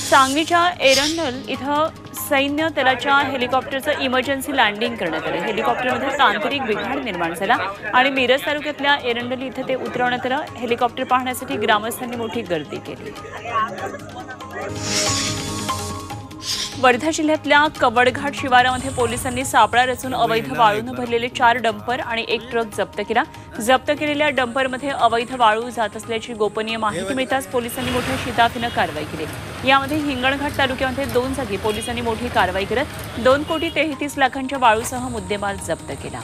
सांगलीच्या एरंडल इथं सैन्य दलाच्या हेलिकॉप्टरचं इमर्जन्सी लँडिंग करण्यात आलं। हेलिकॉप्टरमध्ये तांत्रिक बिघाड निर्माण झाला आणि मिरज तालुक्यातल्या एरंडल इथं ते उतरवण्यात आलं। हेलिकॉप्टर पाहण्यासाठी ग्रामस्थांनी मोठी गर्दी केली। वर्धा जिल्ह्यातल्या कवडघाट शिवारामध्ये पोलिसांनी सापळा रचून अवैध वाळूने भरलेले 4 डंपर आणि 1 ट्रक जप्त केला। जप्त केलेल्या डंपरमध्ये अवैध वाळू जात असल्याची गोपनीय माहिती मिळताच पोलिसांनी मोठ्या शिताफीने कारवाई केली। यामध्ये हिंगणघाट तालुक्यामध्ये 2 जागी पोलिसांनी मोठी कारवाई करत 2,33 लाखांच्या वाळूसह मुद्देमाल जप्त केला।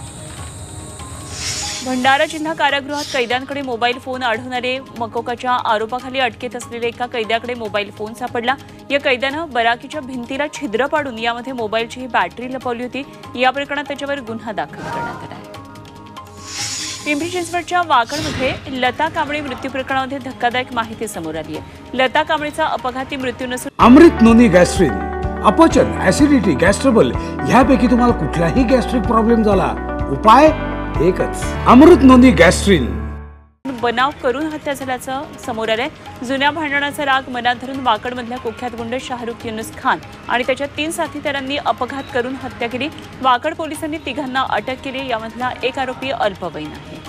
भंडारा जिल्हा कारागृहात कैद्यांकडे मोबाईल फोन आढळून आले। मकोकाच्या आरोपाखाली अटकेत असलेल्या एका कैद्याकडे मोबाईल फोन सापडला। या कैद्यानं बराकीच्या भिंतीला छिद्र पाडून यामध्ये मोबाईलची बॅटरी लपवली होती। या प्रकरणात त्याच्यावर गुन्हा दाखल करण्यात आला आहे। पिंपरी चिंचवडच्या वाकडमध्ये लता कांबळे मृत्यू प्रकरणामध्ये धक्कादायक माहिती समोर आली आहे। लता कांबळेचा अपघाती मृत्यू नसून अमृत नोनी गॅस्ट्रिन, अपचन, ऍसिडिटी, गॅस्ट्रबल ह्यापैकी तुम्हाला कुठलाही गॅस्ट्रिक प्रॉब्लेम झाला, उपाय एकच, अमृत नोनी गॅस्ट्रिन। बनाव करून हत्या झाल्याचं समोर आलंय। जुन्या भांडणाचा राग मनात धरून वाकडमधल्या कुख्यात गुंड शाहरुख युनुस खान आणि त्याच्या 3 साथीदारांनी अपघात करून हत्या केली। वाकड पोलिसांनी तिघांना अटक केली। यामधला एक आरोपी अल्पवयीन आहे।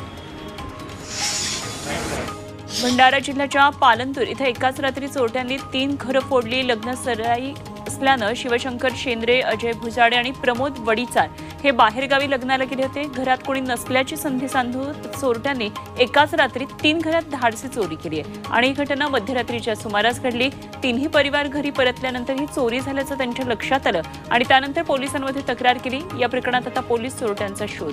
भंडारा जिल्ह्याच्या पालनपूर इथे एकाच रात्री चोरट्यांनी 3 घरं फोडली। लग्न सराई असल्यानं शिवशंकर शेंद्रे, अजय भुजाडे आणि प्रमोद वडीचार हे बाहेरगावी लग्नाला गेले होते। घरात कोणी नसल्याची संधी सांधून चोरट्यांनी एकाच रात्री 3 घरात धाडसी चोरी केली आहे आणि ही घटना मध्यरात्रीच्या सुमारास घडली। तिन्ही परिवार घरी परतल्यानंतर ही चोरी झाल्याचं त्यांच्या लक्षात आलं आणि त्यानंतर पोलिसांमध्ये तक्रार केली। या प्रकरणात आता पोलीस चोरट्यांचा शोध